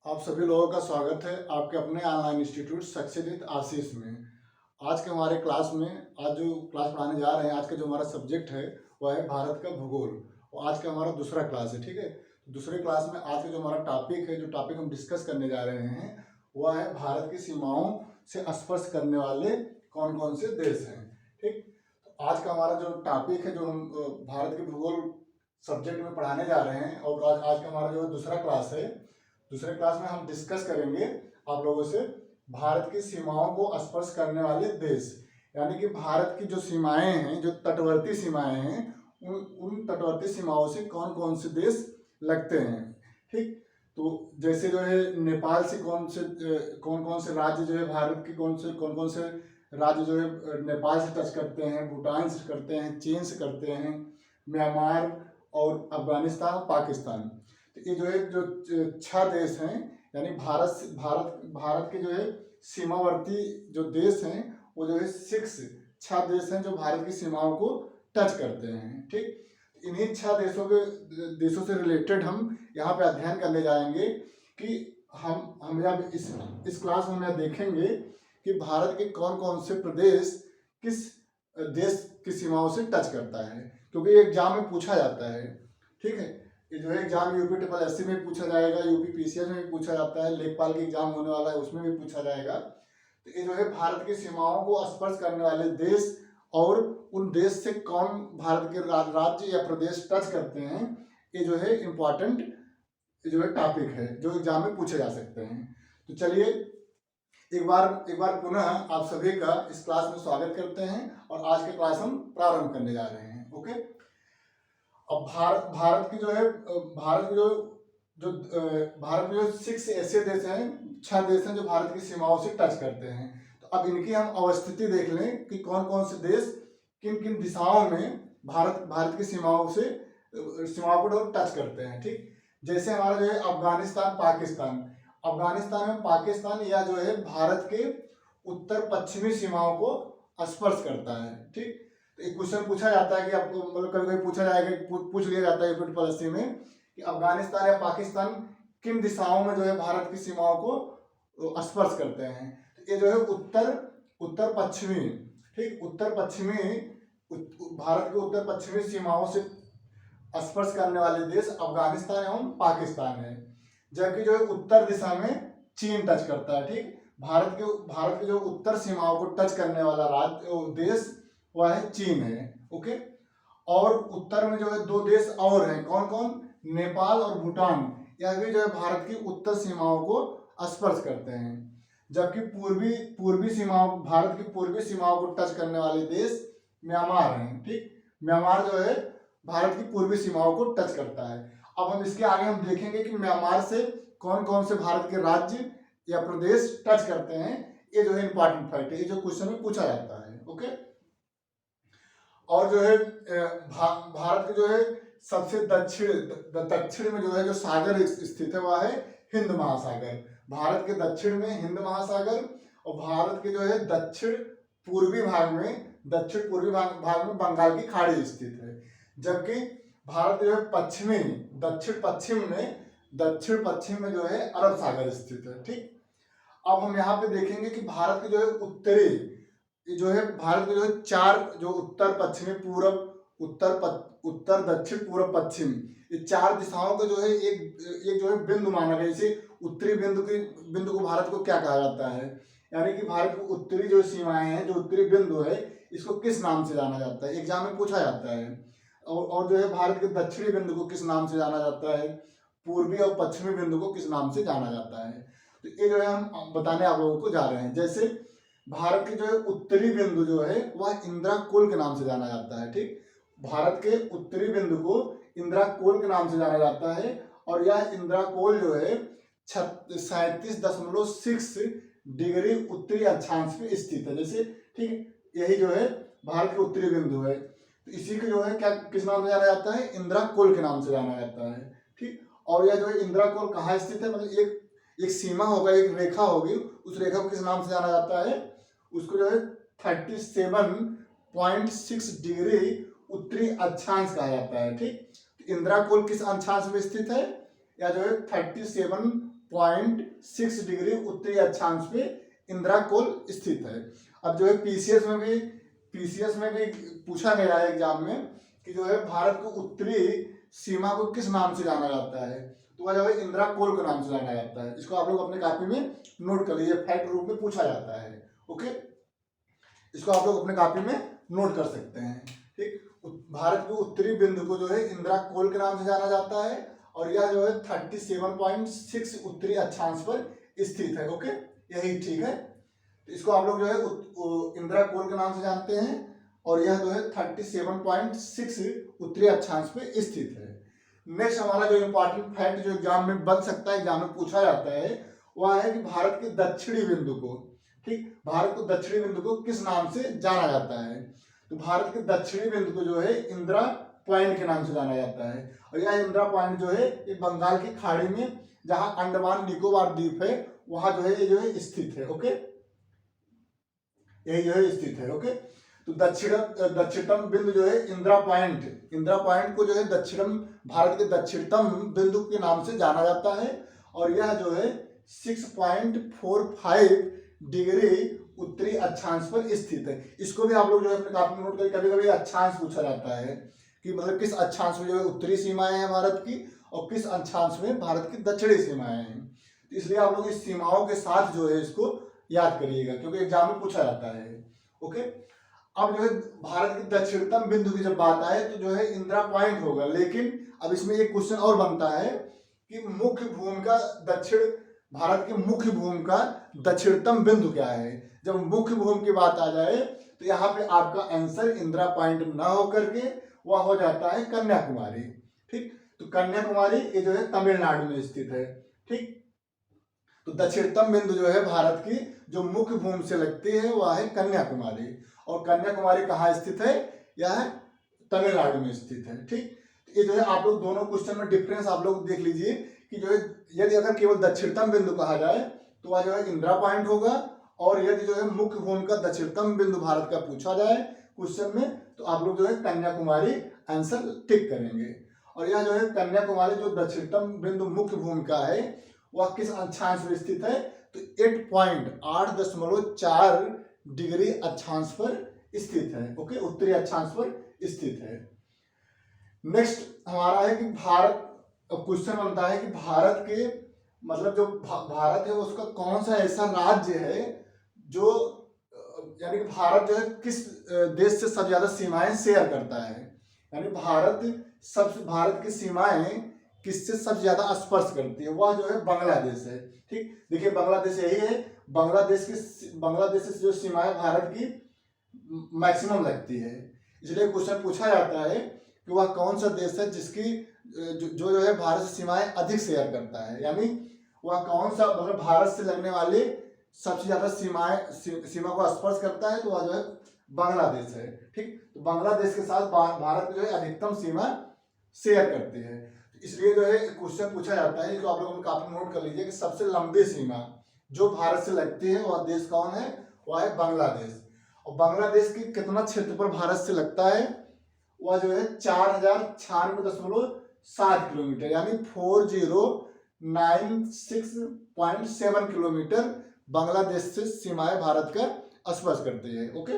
आप सभी लोगों का स्वागत है आपके अपने ऑनलाइन इंस्टीट्यूट सक्सेडित आशीष में। आज के हमारे क्लास में आज जो क्लास पढ़ाने जा रहे हैं, आज का जो हमारा सब्जेक्ट है वह है भारत का भूगोल। और आज का हमारा दूसरा क्लास है, ठीक है। तो दूसरे क्लास में आज का जो हमारा टॉपिक है, जो टॉपिक हम डिस्कस करने जा रहे हैं वह है भारत की सीमाओं से स्पर्श करने वाले कौन कौन से देश हैं, ठीक। तो आज का हमारा जो टॉपिक है, जो हम भारत के भूगोल सब्जेक्ट में पढ़ाने जा रहे हैं, और आज का हमारा जो दूसरा क्लास है, दूसरे क्लास में हम डिस्कस करेंगे आप लोगों से भारत की सीमाओं को स्पर्श करने वाले देश, यानी कि भारत की जो सीमाएं हैं, जो तटवर्ती सीमाएं हैं, उन तटवर्ती सीमाओं से कौन कौन से देश लगते हैं, ठीक। तो जैसे जो है नेपाल से कौन कौन से राज्य जो है भारत के कौन कौन से राज्य जो है नेपाल से टच करते हैं, भूटान से करते हैं, चीन से करते हैं, म्यांमार और अफगानिस्तान, पाकिस्तान। तो ये जो है जो 6 देश हैं, यानी भारत के जो है सीमावर्ती जो देश हैं वो जो है 6 देश हैं जो भारत की सीमाओं को टच करते हैं, ठीक। इन्हीं 6 देशों से रिलेटेड हम यहाँ पे अध्ययन करने जाएंगे कि हम यहाँ इस क्लास में हम देखेंगे कि भारत के कौन कौन से प्रदेश किस देश की सीमाओं से टच करता है, क्योंकि ये एग्जाम में पूछा जाता है, ठीक है। ये जो है एग्जाम यूपी SSSC में पूछा जाएगा, यूपी PCS में भी पूछा जाता है, लेखपाल के एग्जाम होने वाला है उसमें भी पूछा जाएगा। तो ये जो है भारत की सीमाओं को स्पर्श करने वाले देश और उन देश से कौन भारत के राज्य या प्रदेश टच करते हैं, ये जो है इम्पॉर्टेंट जो है टॉपिक है जो एग्जाम में पूछे जा सकते हैं। तो चलिए एक बार पुनः आप सभी का इस क्लास में स्वागत करते हैं और आज के क्लास हम प्रारंभ करने जा रहे हैं। ओके, अब भारत की जो है भारत में जो 6 ऐसे देश हैं, 6 देश हैं जो भारत की सीमाओं से टच करते हैं। तो अब इनकी हम अवस्थिति देख लें कि कौन कौन से देश किन किन दिशाओं में भारत की सीमाओं को टच करते हैं, ठीक। जैसे हमारा जो है अफगानिस्तान में पाकिस्तान या जो है भारत के उत्तर पश्चिमी सीमाओं को स्पर्श करता है, ठीक। तो एक क्वेश्चन पूछा जाता है कि आपको मतलब कभी कभी पूछा जाएगा, पूछ लिया जाता है यूपी PSC में कि अफगानिस्तान या पाकिस्तान किन दिशाओं में जो है भारत की सीमाओं को स्पर्श करते हैं। तो ये जो है उत्तर पश्चिमी, ठीक, भारत के उत्तर पश्चिमी सीमाओं से स्पर्श करने वाले देश अफगानिस्तान एवं पाकिस्तान है। जबकि जो है उत्तर दिशा में चीन टच करता है, ठीक। भारत के जो उत्तर सीमाओं को टच करने वाला देश वह है चीन है। ओके, और उत्तर में जो है 2 देश और हैं, कौन कौन, नेपाल और भूटान, यह भी जो है भारत की उत्तर सीमाओं को स्पर्श करते हैं। जबकि भारत की पूर्वी सीमाओं को टच करने वाले देश म्यांमार हैं, ठीक। म्यांमार जो है भारत की पूर्वी सीमाओं को टच करता है। अब हम इसके आगे हम देखेंगे कि म्यांमार से कौन कौन से भारत के राज्य या प्रदेश टच करते हैं। ये जो है इंपॉर्टेंट फैक्ट है, ये जो क्वेश्चन में पूछा जाता है। ओके, और जो है भारत के जो है सबसे दक्षिण में जो है जो सागर स्थित है वह है हिंद महासागर। भारत के दक्षिण में हिंद महासागर और भारत के जो है दक्षिण पूर्वी भाग में बंगाल की खाड़ी स्थित है। जबकि भारत जो है दक्षिण पश्चिम में जो है अरब सागर स्थित है, ठीक। अब हम यहाँ पे देखेंगे कि भारत के जो है भारत के जो है 4 जो उत्तर दक्षिण पूर्व पश्चिम, ये 4 दिशाओं के जो है एक जो है बिंदु माना गया। जैसे उत्तरी बिंदु को भारत को क्या कहा जाता है, यानी कि भारत की उत्तरी जो सीमाएं हैं, जो उत्तरी बिंदु है, इसको किस नाम से जाना जाता है, एग्जाम में पूछा जाता है। और जो है भारत के दक्षिणी बिंदु को किस नाम से जाना जाता है, पूर्वी और पश्चिमी बिंदु को किस नाम से जाना जाता है। तो ये जो है हम बताने आप लोगों को जा रहे हैं। जैसे भारत के जो है उत्तरी बिंदु जो है वह इंदिरा कोल के नाम से जाना जाता है, ठीक। भारत के उत्तरी बिंदु को इंदिरा कोल के नाम से जाना जाता है, और यह इंदिरा कोल जो है 37.6 डिग्री उत्तरी अक्षांश पे स्थित है। जैसे, ठीक, यही जो है भारत के उत्तरी बिंदु है, तो इसी को जो है क्या किस नाम से जाना जाता है, इंदिरा कोल के नाम से जाना जाता है, ठीक। और यह जो है इंदिरा कोल कहाँ स्थित है, मतलब एक सीमा होगा, एक रेखा होगी, उस रेखा को किस नाम से जाना जाता है, उसको जो है 37.6 डिग्री उत्तरी अक्षांश कहा जाता है, ठीक। इंदिरा कोल किस अक्षांश में स्थित है, या जो है 60.6 डिग्री उत्तरी अक्षांश पे इंदिरा कोल स्थित है। अब जो है पीसीएस में भी पूछा गया है एग्जाम में कि जो है भारत को उत्तरी सीमा को किस नाम से जाना जाता है, तो वह जो है इंदिरा कोल के नाम से जाना जाता है। इसको आप लोग अपने कॉपी में नोट कर लीजिए, फैक्ट रूप में पूछा जाता है। ओके, इसको आप लोग अपने कॉपी में नोट कर सकते हैं। ठीक, भारत के उत्तरी बिंदु को जो है इंदिरा कोल के नाम से जाना जाता है और यह जो है 37.6 उत्तरी अक्षांश पर स्थित है। ओके, यही ठीक है। तो इसको आप लोग जो है इंदिरा कोल के नाम से जानते हैं और यह जो है 37.6 उत्तरी अक्षांश पे स्थित है। नेक्स्ट हमारा जो इम्पोर्टेंट फैक्ट जो एग्जाम में बन सकता है, एग्जाम में पूछा जाता है, वह है कि भारत के दक्षिणी बिंदु को, ठीक, भारत को दक्षिणी बिंदु को किस नाम से जाना जाता है। तो भारत के दक्षिणी बिंदु को जो है इंदिरा पॉइंट के नाम से जाना जाता है और यह इंदिरा पॉइंट जो है ये बंगाल की खाड़ी में, जहां अंडमान निकोबार द्वीप है, वहां जो है ये जो है स्थित है। ओके, यही जो है स्थित है। ओके, तो दक्षिणतम बिंदु जो है इंदिरा पॉइंट को जो है भारत के दक्षिणतम बिंदु के नाम से जाना जाता है और यह जो है 6.45 डिग्री उत्तरी अक्षांश पर स्थित है। इसको भी आप लोग जो है अपने कॉपी में नोट करें, कभी कभी अक्षांश पूछा जाता है कि मतलब किस अक्षांश में जो है उत्तरी सीमाएं हैं भारत की और किस अक्षांश में भारत की दक्षिणी सीमाएं हैं। तो इसलिए आप लोग इस सीमाओं के साथ जो है इसको याद करिएगा क्योंकि एग्जाम में पूछा जाता है। ओके, अब जो है भारत के दक्षिणतम बिंदु की जब बात आए तो जो है इंदिरा पॉइंट होगा, लेकिन अब इसमें एक क्वेश्चन और बनता है कि मुख्य भूमि का भारत के मुख्य भूमि का दक्षिणतम बिंदु क्या है। जब मुख्य भूमि की बात आ जाए तो यहाँ पे आपका आंसर इंदिरा पॉइंट ना होकर के वह हो जाता है कन्याकुमारी। ठीक, तो कन्याकुमारी ये जो है तमिलनाडु में स्थित है। ठीक, तो दक्षिणतम बिंदु जो है भारत की जो मुख्य भूमि से लगती है वह है कन्याकुमारी और कन्याकुमारी कहाँ स्थित है, यह तमिलनाडु में स्थित है। ठीक, ये जो है आप लोग दोनों क्वेश्चन में डिफरेंस आप लोग देख लीजिए कि जो है यदि अगर केवल दक्षिणतम बिंदु कहा जाए तो वह जो है इंदिरा पॉइंट होगा और यदि जो है मुख्य भूमि का दक्षिणतम बिंदु भारत का पूछा जाए क्वेश्चन में तो आप लोग जो है कन्याकुमारी आंसर टिक करेंगे। और यह जो है कन्याकुमारी जो दक्षिणतम बिंदु मुख्य भूमि का है वह किस अक्षांश में स्थित है, तो 8.4 डिग्री अक्षांश पर स्थित है। ओके, उत्तरी अक्षांश पर स्थित है। नेक्स्ट हमारा है कि भारत, क्वेश्चन बनता है कि भारत के मतलब जो भारत है उसका कौन सा ऐसा राज्य है जो यानी कि भारत जो है किस देश से सबसे ज्यादा सीमाएं शेयर करता है, यानी भारत की सीमाएं किससे सबसे ज्यादा स्पर्श करती है, वह जो है बांग्लादेश है। ठीक, देखिए बांग्लादेश यही है, बांग्लादेश से जो सीमाएं भारत की मैक्सिमम लगती है। इसलिए क्वेश्चन पूछा जाता है कि वह कौन सा देश है जिसकी जो है भारत से सीमाएं अधिक शेयर करता है, यानी वह कौन सा मतलब भारत से लगने वाले सबसे ज्यादा सीमा को स्पर्श करता है, तो वह जो है बांग्लादेश है। ठीक, तो बांग्लादेश के साथ भारत जो है अधिकतम सीमा शेयर करती है। इसलिए जो है क्वेश्चन पूछा जाता है, तो आप लोग काफी नोट कर लीजिए कि सबसे लंबी सीमा जो भारत से लगती है वह देश कौन है, वह है बांग्लादेश। और बांग्लादेश की कितना क्षेत्रफल भारत से लगता है, वह जो है 4096.7 किलोमीटर यानी 4096.7 किलोमीटर बांग्लादेश से सीमाएं भारत का स्पर्श करती है। ओके,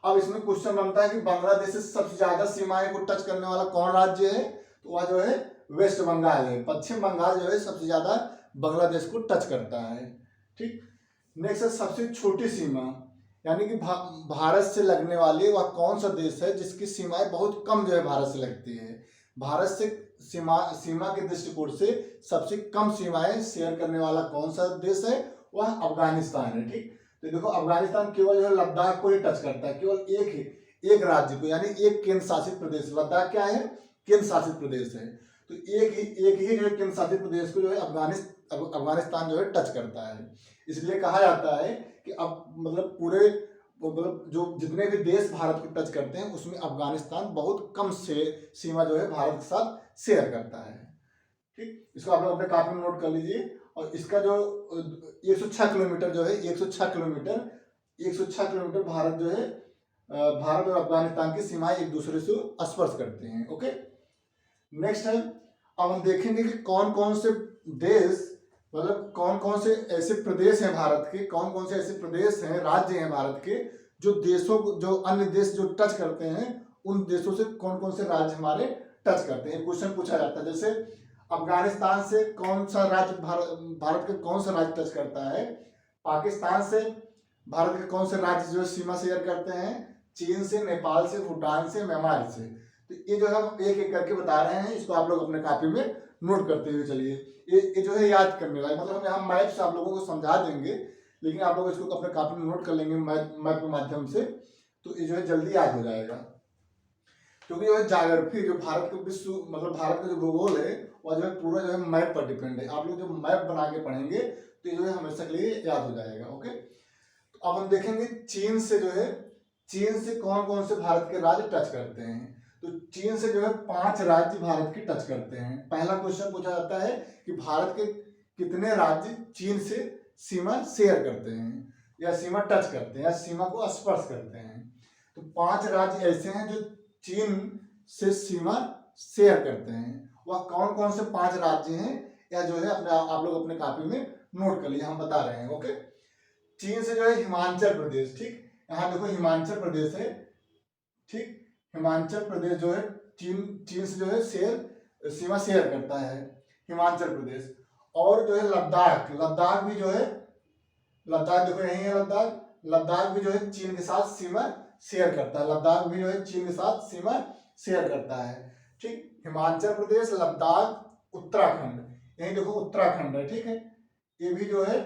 अब इसमें क्वेश्चन बनता है कि बांग्लादेश से सबसे ज्यादा सीमाएं को टच करने वाला कौन राज्य है, तो वह जो है वेस्ट बंगाल है। पश्चिम बंगाल जो है सबसे ज्यादा बांग्लादेश को टच करता है। ठीक, नेक्स्ट है सबसे छोटी सीमा, यानी कि भारत से लगने वाली वह कौन सा देश है जिसकी सीमाएं बहुत कम जो है भारत से लगती है। भारत से सीमा के दृष्टिकोण से सबसे कम सीमाएं शेयर करने वाला कौन सा देश है, वह अफगानिस्तान है। ठीक, तो देखो अफगानिस्तान केवल जो है लद्दाख को ही टच करता है, केवल एक राज्य को, यानी एक केंद्र शासित प्रदेश। लद्दाख क्या है, केंद्र शासित प्रदेश है। तो एक ही जो है केंद्र शासित प्रदेश को जो है अफगानिस्तान जो है टच करता है। इसलिए कहा जाता है कि अब मतलब पूरे मतलब जो जितने भी देश भारत को टच करते हैं उसमें अफगानिस्तान बहुत कम से सीमा जो है भारत के साथ शेयर करता है। ठीक, इसको आप लोग अपने कॉपी में नोट कर लीजिए। और इसका जो 106 किलोमीटर जो है 106 किलोमीटर भारत जो है भारत और अफगानिस्तान की सीमाएं एक दूसरे से स्पर्श करते हैं। ओके, नेक्स्ट है अब हम देखेंगे कि कौन कौन से देश मतलब कौन कौन से ऐसे प्रदेश हैं भारत के, कौन कौन से ऐसे प्रदेश हैं, राज्य हैं भारत के, जो देशों को, जो अन्य देश जो टच करते हैं, उन देशों से कौन कौन से राज्य हमारे टच करते हैं। क्वेश्चन पूछा जाता है। जैसे अफगानिस्तान से कौन सा राज्य भारत के कौन सा राज्य टच करता है, पाकिस्तान से भारत के कौन से राज्य जो सीमा शेयर करते हैं, चीन से, नेपाल से, भूटान से, म्यांमार से। तो ये जो हम एक एक करके बता रहे हैं, इसको आप लोग अपने कॉपी में नोट करते हुए चलिए। ये जो है याद करने वाला, मतलब हम यहाँ मैप से आप लोगों को समझा देंगे, लेकिन आप लोग इसको अपने कॉपी में नोट कर लेंगे मैप के माध्यम से, तो ये जो है जल्दी याद हो जाएगा। क्योंकि जो है ज्योग्राफी, जो भारत के विश्व मतलब भारत का जो भूगोल है, वह जो है पूरा जो है मैप पर डिपेंड है। आप लोग जब मैप बना के पढ़ेंगे तो ये जो है हमेशा के लिए याद हो जाएगा। ओके, तो अब हम देखेंगे चीन से जो है, चीन से कौन कौन से भारत के राज्य टच करते हैं। तो चीन से जो है 5 राज्य भारत के टच करते हैं। पहला क्वेश्चन पूछा जाता है कि भारत के कितने राज्य चीन से सीमा शेयर करते हैं, या सीमा टच करते हैं, या सीमा को स्पर्श करते हैं। तो 5 राज्य ऐसे हैं जो चीन से सीमा शेयर करते हैं। वह कौन कौन से 5 राज्य हैं, या जो है अपने आप लोग अपने कॉपी में नोट कर लीजिए, हम बता रहे हैं। ओके, चीन से जो है हिमाचल प्रदेश, ठीक, यहाँ देखो हिमाचल प्रदेश है, ठीक, हिमाचल प्रदेश जो है चीन से जो है सीमा शेयर करता है, हिमाचल प्रदेश। और जो है लद्दाख, लद्दाख भी जो है, लद्दाख देखो यही है लद्दाख, लद्दाख भी जो है चीन के साथ सीमा शेयर करता है, लद्दाख भी जो है चीन के साथ सीमा शेयर करता है, ठीक। हिमाचल प्रदेश, लद्दाख, उत्तराखंड, यही देखो उत्तराखंड है, ठीक है, ये भी जो है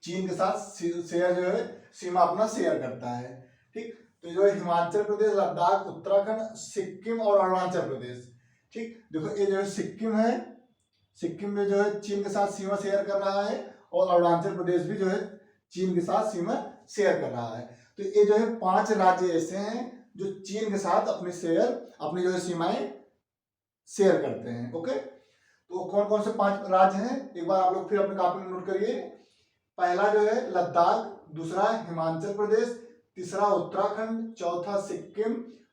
चीन के साथ शेयर जो है सीमा अपना शेयर करता है, ठीक। तो जो है हिमाचल प्रदेश, लद्दाख, उत्तराखंड, सिक्किम और अरुणाचल प्रदेश, ठीक। देखो ये जो है सिक्किम है, सिक्किम में जो है चीन के साथ सीमा शेयर कर रहा है, और अरुणाचल प्रदेश भी जो है चीन के साथ सीमा शेयर कर रहा है। तो ये जो है 5 राज्य ऐसे हैं जो चीन के साथ अपनी जो है सीमाएं शेयर करते हैं। ओके, तो कौन कौन से 5 राज्य हैं, एक बार आप लोग फिर अपने कॉपी में नोट करिए। पहला जो है लद्दाख, दूसरा हिमाचल प्रदेश, तीसरा उत्तराखंड, चौथा सिक्किम,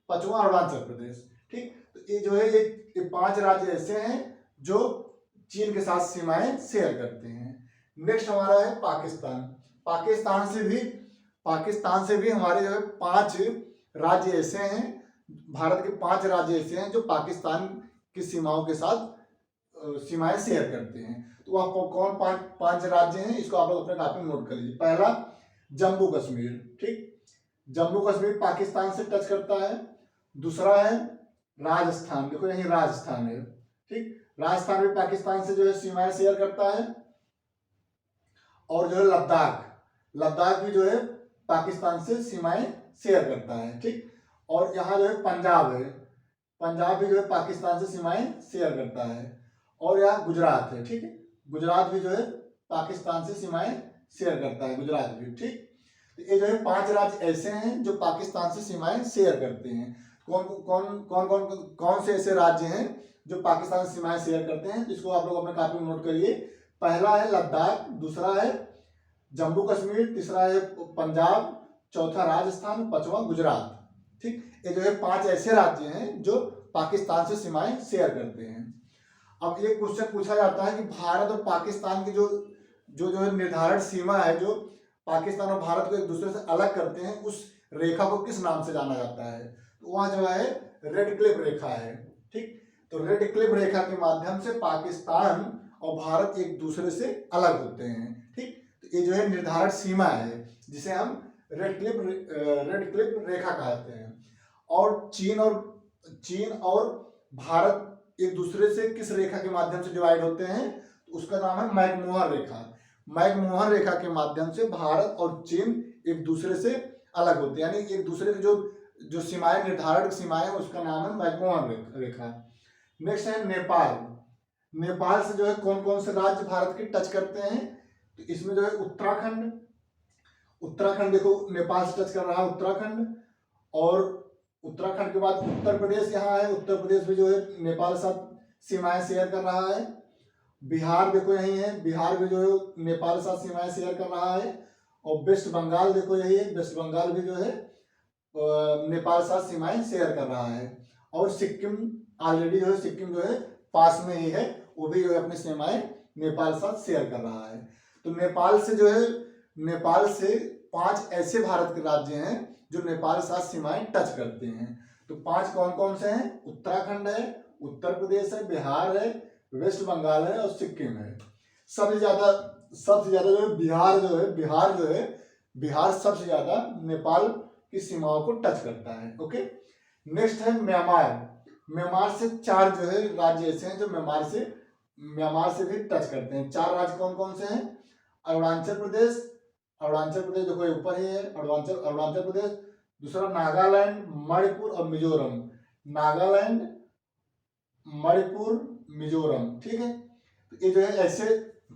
पांचवा अरुणाचल प्रदेश, ठीक। तो ये जो है ये 5 राज्य ऐसे हैं जो चीन के साथ सीमाएं शेयर करते हैं। नेक्स्ट हमारा है पाकिस्तान। पाकिस्तान से भी हमारे जो है 5 राज्य ऐसे हैं, भारत के 5 राज्य ऐसे हैं जो पाकिस्तान की सीमाओं के साथ सीमाएं शेयर करते हैं। तो आपको कौन 5 राज्य हैं, इसको आप लोग अपने कॉपी में नोट कर लीजिए। पहला जम्मू कश्मीर, ठीक, जम्मू कश्मीर पाकिस्तान से टच करता है। दूसरा है राजस्थान, देखो यही राजस्थान है, ठीक, राजस्थान भी पाकिस्तान से जो है सीमाएं शेयर करता है। और जो है लद्दाख भी जो है पाकिस्तान से सीमाएं शेयर करता है, ठीक। और यहाँ जो है पंजाब है, पंजाब भी जो है पाकिस्तान से सीमाएं शेयर करता है। और यहाँ गुजरात है, ठीक है, गुजरात भी जो है पाकिस्तान से सीमाएं शेयर करता है, गुजरात भी, ठीक। तो ये जो है 5 राज्य ऐसे हैं जो पाकिस्तान से सीमाएं शेयर करते हैं। कौन से ऐसे राज्य हैं जो पाकिस्तान से सीमाएं शेयर करते हैं, इसको आप लोग अपने कॉपी में नोट करिए। पहला है लद्दाख, दूसरा है जम्मू कश्मीर, तीसरा है पंजाब, चौथा राजस्थान, पांचवा गुजरात, ठीक। ये जो है 5 ऐसे राज्य हैं जो पाकिस्तान से सीमाएं शेयर करते हैं। अब ये क्वेश्चन पूछा जाता है कि भारत और पाकिस्तान की जो है निर्धारित सीमा है, जो पाकिस्तान और भारत को एक दूसरे से अलग करते हैं, उस रेखा को किस नाम से जाना जाता है। तो वहाँ जो है रेड क्लिफ रेखा है, ठीक। तो रेड क्लिफ रेखा के माध्यम से पाकिस्तान और भारत एक दूसरे से अलग होते हैं, ठीक। तो ये जो है निर्धारित सीमा है जिसे हम रेड क्लिफ रेखा कहते हैं। और चीन और भारत एक दूसरे से किस रेखा के माध्यम से डिवाइड होते हैं, तो उसका नाम है मैकमोहन रेखा। मैकमोहन रेखा के माध्यम से भारत और चीन एक दूसरे से अलग होते हैं, यानी एक दूसरे की जो सीमाएं, निर्धारित सीमाएं, उसका नाम है मैकमोहन रेखा। नेक्स्ट है नेपाल। नेपाल से जो है कौन कौन से राज्य भारत के टच करते हैं, तो इसमें जो है उत्तराखंड देखो नेपाल से टच कर रहा है, उत्तराखंड। और उत्तराखंड के बाद उत्तर प्रदेश यहाँ है, उत्तर प्रदेश भी जो है नेपाल के साथ सीमाएं शेयर कर रहा है। बिहार देखो यही है, बिहार भी जो है नेपाल के साथ सीमाएं शेयर कर रहा है। और वेस्ट बंगाल देखो यही है, वेस्ट बंगाल भी जो है नेपाल के साथ सीमाएं शेयर कर रहा है। और सिक्किम ऑलरेडी जो है, सिक्किम जो है पास में ही है, वो भी जो है अपनी सीमाएं नेपाल के साथ शेयर कर रहा है। तो नेपाल से जो है, नेपाल से 5 ऐसे भारत के राज्य हैं जो नेपाल के साथ सीमाएं टच करते हैं। तो 5 कौन कौन से हैं? उत्तराखंड है, उत्तर प्रदेश है, बिहार है, वेस्ट बंगाल है और सिक्किम है। सबसे ज्यादा जो है बिहार सबसे ज्यादा नेपाल की सीमाओं को टच करता है। ओके, नेक्स्ट है म्यांमार। म्यांमार से 4 जो है राज्य ऐसे हैं जो म्यांमार से भी टच करते हैं। 4 राज्य कौन कौन से हैं? अरुणाचल प्रदेश देखो ऊपर ही है, अरुणाचल प्रदेश। दूसरा नागालैंड, मणिपुर और मिजोरम। नागालैंड, मणिपुर, मिजोरम, ठीक है। तो ये जो है ऐसे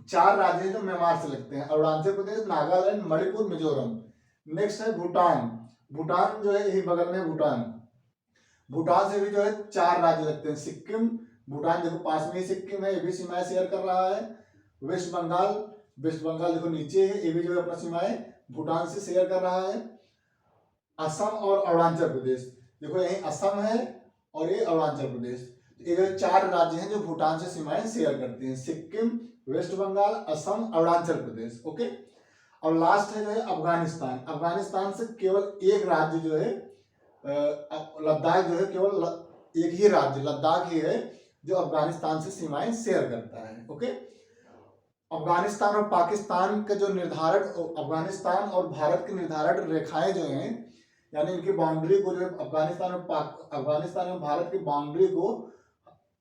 4 राज्य हैं जो म्यांमार से लगते हैं, अरुणाचल प्रदेश, नागालैंड, मणिपुर, मिजोरम। नेक्स्ट है भूटान। भूटान जो है यही बगल में भूटान। भूटान से भी जो है 4 राज्य लगते हैं, सिक्किम, भूटान देखो पास में ही सिक्किम है, ये भी सीमाएं शेयर कर रहा है। वेस्ट बंगाल देखो नीचे है, ये भी जो है अपना सीमाएं भूटान से शेयर कर रहा है। असम और अरुणाचल प्रदेश, देखो यही असम है और ये अरुणाचल प्रदेश। ये जो 4 राज्य हैं जो भूटान से सीमाएं शेयर करते हैं, सिक्किम, वेस्ट बंगाल, असम, अरुणाचल प्रदेश। ओके, और लास्ट है जो है अफगानिस्तान। अफगानिस्तान से केवल एक राज्य जो है लद्दाख, जो है केवल एक ही राज्य लद्दाख ही है जो अफगानिस्तान से सीमाएं शेयर करता है। ओके, अफगानिस्तान और पाकिस्तान का जो निर्धारक, अफगानिस्तान और भारत की निर्धारक रेखाएं जो हैं, यानी इनकी बाउंड्री को जो है अफगानिस्तान और भारत की बाउंड्री को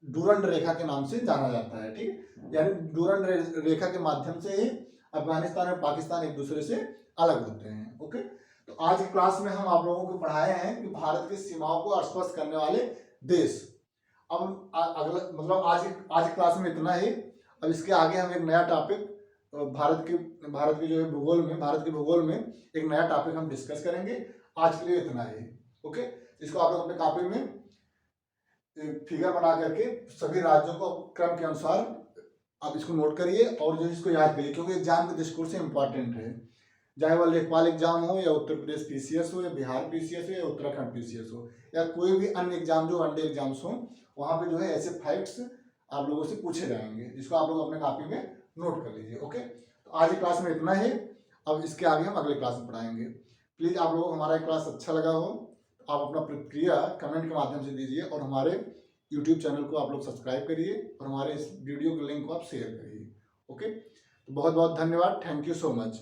डूरंड रेखा के नाम से जाना जाता है। ठीक, यानी डूरंड रेखा के माध्यम से ही अफगानिस्तान और पाकिस्तान एक दूसरे से अलग होते हैं। ओके, तो आज की क्लास में हम आप लोगों को पढ़ाए हैं कि भारत की सीमाओं को स्पष्ट करने वाले देश। अब अगला मतलब आज की क्लास में इतना ही। अब इसके आगे हम एक नया टॉपिक भारत के जो है भारत के भूगोल में एक नया टॉपिक हम डिस्कस करेंगे। आज के लिए इतना ही। ओके, इसको आप लोग अपने कॉपी में फिगर बना करके सभी राज्यों को क्रम के अनुसार आप इसको नोट करिए और जो इसको याद करिए, क्योंकि एग्जाम के दृष्टिकोण से इम्पोर्टेंट है। चाहे वह लेखपाल एग्जाम हो या उत्तर प्रदेश पीसीएस हो या बिहार पीसीएस हो या उत्तराखंड पीसीएस हो या कोई भी अन्य एग्जाम जो वनडे एग्जाम्स हो, वहाँ पे जो है ऐसे फैक्ट्स आप लोगों से पूछे जाएंगे, जिसको आप लोग अपने कॉपी में नोट कर लीजिए। ओके, तो आज की क्लास में इतना ही। अब इसके आगे हम अगले क्लास में पढ़ाएंगे। प्लीज़ आप लोगों को हमारा क्लास अच्छा लगा हो तो आप अपना प्रतिक्रिया कमेंट के माध्यम से दीजिए और हमारे यूट्यूब चैनल को आप लोग सब्सक्राइब करिए और हमारे इस वीडियो के लिंक को आप शेयर करिए। ओके, तो बहुत बहुत धन्यवाद। Thank you so much.